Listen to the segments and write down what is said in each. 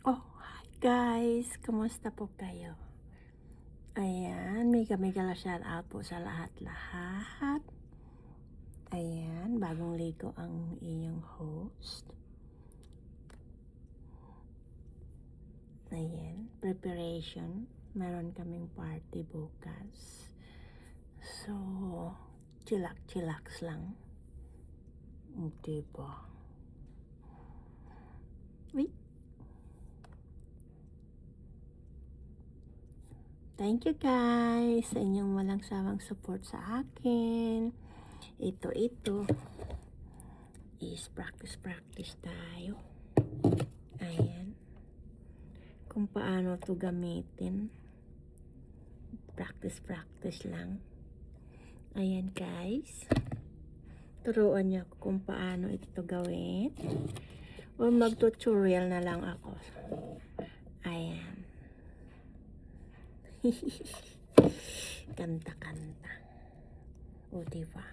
Oh, hi guys! Kumusta po kayo? Ayan, mega shout out po sa lahat-lahat. Ayan, bagong ligo ang inyong host. Ayan, preparation. Meron kaming party bukas. So, chillax lang. Diba? Wait. Thank you guys sa inyong walang sawang support sa akin. Ito is practice tayo. Ayan, kung paano to gamitin. Practice lang. Ayan guys, turuan niyo ako kung paano ito gawin, o mag-tutorial na lang ako. Ayan. Kanta. O diba?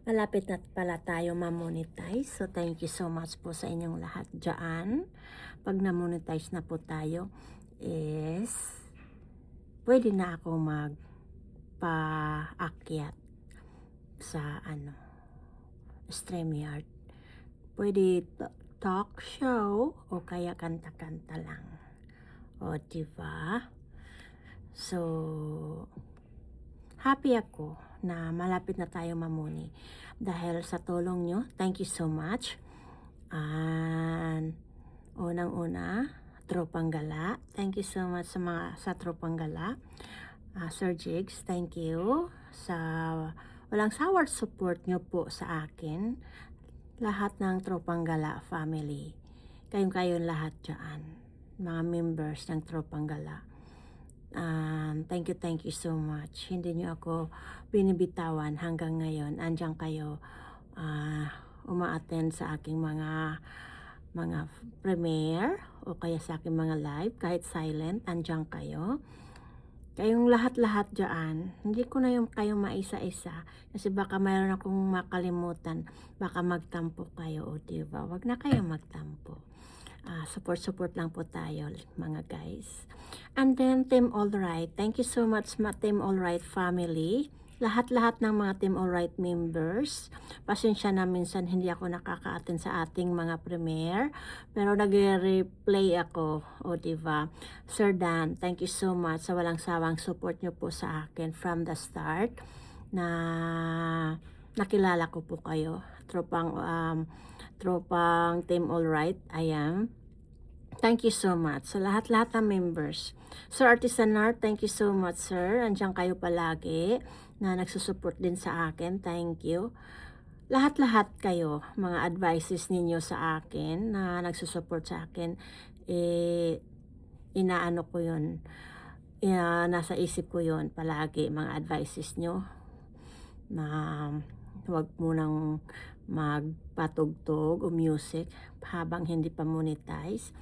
Malapit na pala tayo ma-monetize. So thank you so much po sa inyong lahat dyan. Pag na-monetize na po tayo is pwede na ako magpa-akyat sa StreamYard. Pwede talk show o kaya kanta-kanta lang. O diba? So happy ako na malapit na tayo mamuni dahil sa tulong nyo. Thank you so much. And unang-una, Tropang Gala. Thank you so much sa Tropang Gala. Sir Jigs, thank you sa walang sawar support nyo po sa akin. Lahat ng Tropang Gala family. Kayong lahat dyan. Mga members ng Tropang Gala. Thank you so much. Hindi nyo ako binibitawan hanggang ngayon. Andiyan kayo uma-attend sa aking mga premiere o kaya sa aking mga live, kahit silent, andiyan kayo. Kayong lahat-lahat dyan, hindi ko na yung kayo maisa-isa kasi baka mayroon akong makalimutan, baka magtampo kayo, o diba? Wag na kayo magtampo. Support lang po tayo mga guys. And then Team Alright, thank you so much Team Alright family, lahat-lahat ng mga Team Alright members. Pasensya na minsan hindi ako nakaka-attend sa ating mga premiere, pero nagre-replay ako, o diba? Sir Dan, thank you so much sa walang sawang support nyo po sa akin from the start na nakilala ko po kayo. Tropang Team Alright, ayan. Thank you so much sa lahat-lahat ng members. Sir Artisanar, thank you so much sir. Andiyan kayo palagi na nagsusupport din sa akin. Thank you. Lahat-lahat kayo, mga advices ninyo sa akin na nagsusupport sa akin, inaano ko yun. Nasa isip ko yun palagi, mga advices nyo. Huwag munang magpatugtog o music habang hindi pa monetize.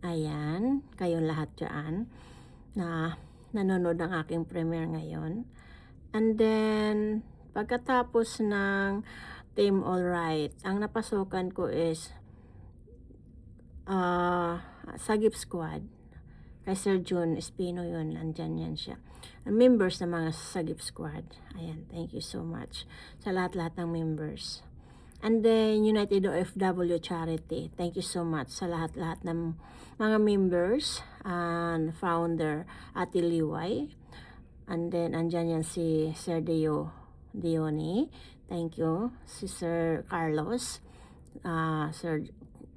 Ayan, kayong lahat dyan na nanonood ng aking premiere ngayon. And then, pagkatapos ng Team Alright, ang napasukan ko is Sagip Squad. Kay Sir Jun Espino yun, andyan yan siya. Members ng mga Sagip Squad. Ayan, thank you so much sa lahat-lahat ng members. And then, United OFW Charity. Thank you so much sa lahat-lahat ng mga members and founder, Ate Liway. And then, andyan yan si Sir Dione. Thank you. Si Sir Carlos. Sir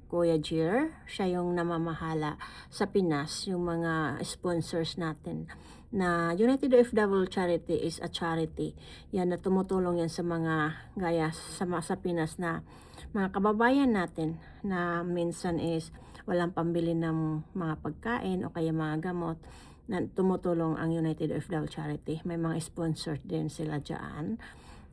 Kuya Jir. Siya yung namamahala sa Pinas. Yung mga sponsors natin na United OFW Charity is a charity. Yan na tumutulong yan sa mga gaya sa Pinas na mga kababayan natin na minsan is walang pambili ng mga pagkain o kaya mga gamot, na tumutulong ang United OFW Charity. May mga sponsor din sila dyan.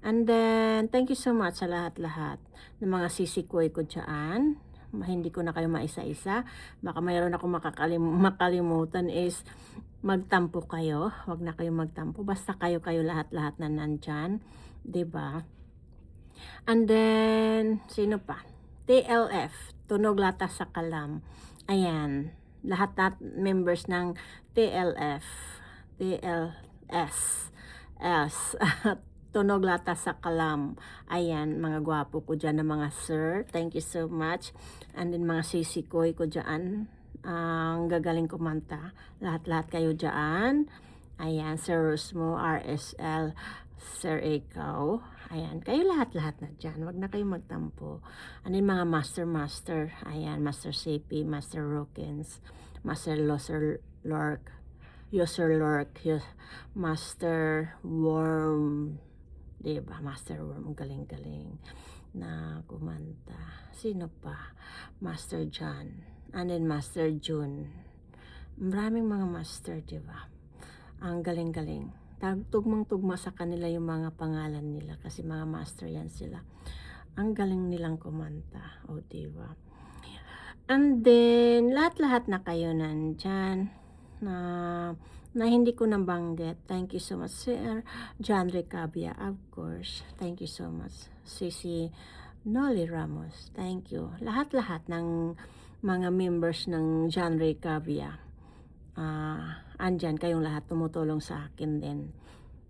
And then, thank you so much sa lahat-lahat ng mga sisikoy ko dyan. Hindi ko na kayo maisa-isa. Baka mayroon ako makalimutan is magtampo kayo. Huwag na kayo magtampo. Basta kayo lahat-lahat na nandyan. 'Di ba? And then, sino pa? TLF, Tunog Lata sa Kalam. Ayan, lahat members ng TLF, TLS, S, Tunog Lata sa Kalam. Ayan, mga gwapo ko dyan na mga sir. Thank you so much. And then mga sisikoy ko dyan. Ang gagaling kumanta. Lahat-lahat kayo dyan. Ayan, Sir Rosmo, RSL, Sir Ikaw. Ayan, kayo lahat-lahat na dyan. Wag na kayo magtampo. And then mga master. Ayan, Master CP, Master Rokins, Master Loser Lork, User Lork, Master Worm. Diba? Master Worm, galing-galing na kumanta. Sino pa? Master John. And then Master June. Maraming mga master, diba? Ang galing-galing. Tugmang-tugma sa kanila yung mga pangalan nila kasi mga master yan sila. Ang galing nilang kumanta. O, diba? And then, lahat-lahat na kayo nandyan na hindi ko nabanggit. Thank you so much, Sir John Recabia, of course. Thank you so much. Sisi Noli Ramos, thank you. Lahat-lahat ng mga members ng John Recabia, andyan kayong lahat tumutulong sa akin din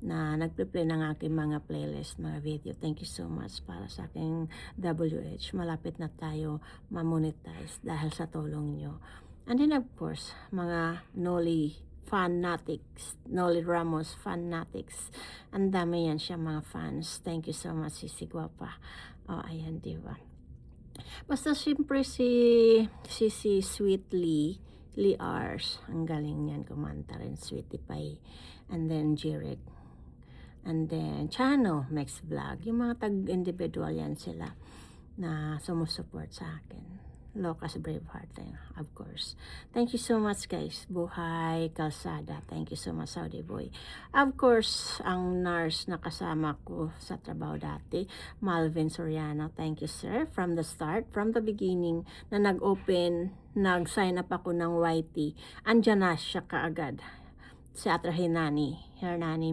na nagpe-play ng aking mga playlist, mga video. Thank you so much para sa aking WH. Malapit na tayo ma-monetize dahil sa tulong nyo. And then of course, mga Noli fanatics, Noli Ramos fanatics. Ang dami yan siya mga fans. Thank you so much, Sisi Guapa. Oh, ayan, diba? Basta siyempre si Sweetly, Lee Ars, ang galing niyan kumanta rin, Sweetie Pie. And then Jirek. And then Chano, Max Vlog. Yung mga tag-individual yan sila na sumusupport sa akin. Locas Braveheart, of course. Thank you so much, guys. Buhay Kalsada. Thank you so much, Saudi Boy. Of course, ang nurse na kasama ko sa trabaho dati, Malvin Soriano. Thank you, sir. From the start, from the beginning, na nag-sign up ako ng YT, andyan na siya kaagad. Si Atra Hernani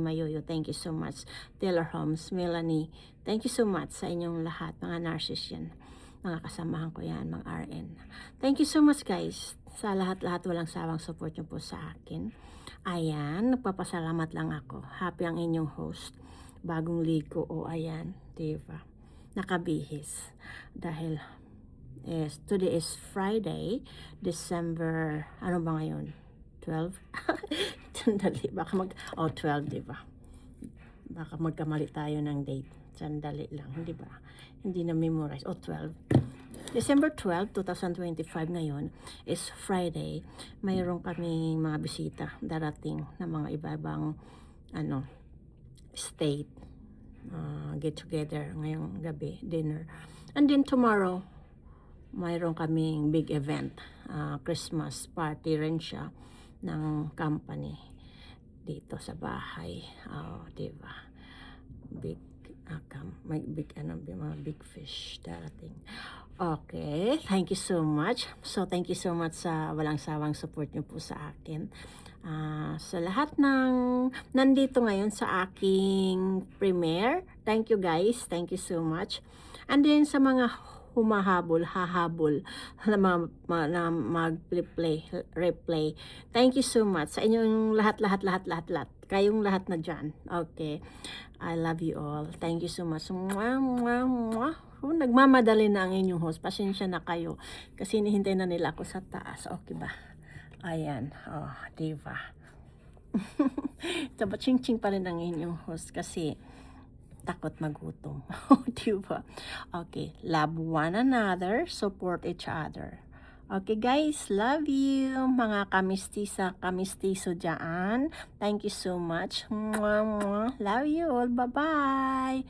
Mayoyo, thank you so much. Taylor Holmes, Melanie, thank you so much sa inyong lahat, mga nurses yan. Mga kasamahan ko yan, mga RN. Thank you so much, guys. Sa lahat-lahat, walang sawang support nyo po sa akin. Ayan, nagpapasalamat lang ako. Happy ang inyong host. Bagong ligo, ayan, diba? Nakabihis. Dahil, today is Friday, December, ano ba ngayon? 12? Sandali, baka 12, diba? Baka magkamali tayo ng date. Sandali lang, di ba? Hindi na memorize. 12. December 12, 2025 ngayon is Friday. Mayroon kami mga bisita darating na mga iba-ibang state. Get together ngayong gabi, dinner. And then tomorrow, mayroon kaming big event. Christmas party rin siya ng company dito sa bahay. Di ba? May mga big fish darating. Okay, thank you so much. So, thank you so much sa walang sawang support niyo po sa akin. Sa lahat ng nandito ngayon sa aking premiere, thank you guys. Thank you so much. And then sa mga hahabol na replay. Thank you so much sa inyong lahat. Kayong lahat na dyan. Okay. I love you all. Thank you so much. Nagmamadali na ang inyong host. Pasensya na kayo. Kasi hinihintay na nila ako sa taas. Okay ba? Ayan. Diva. Ching-ching pa rin ang inyong host kasi takot magutom. Diba? Okay. Love one another. Support each other. Okay guys, love you. Mga kamistiso dyan. Thank you so much. Love you all. Bye-bye.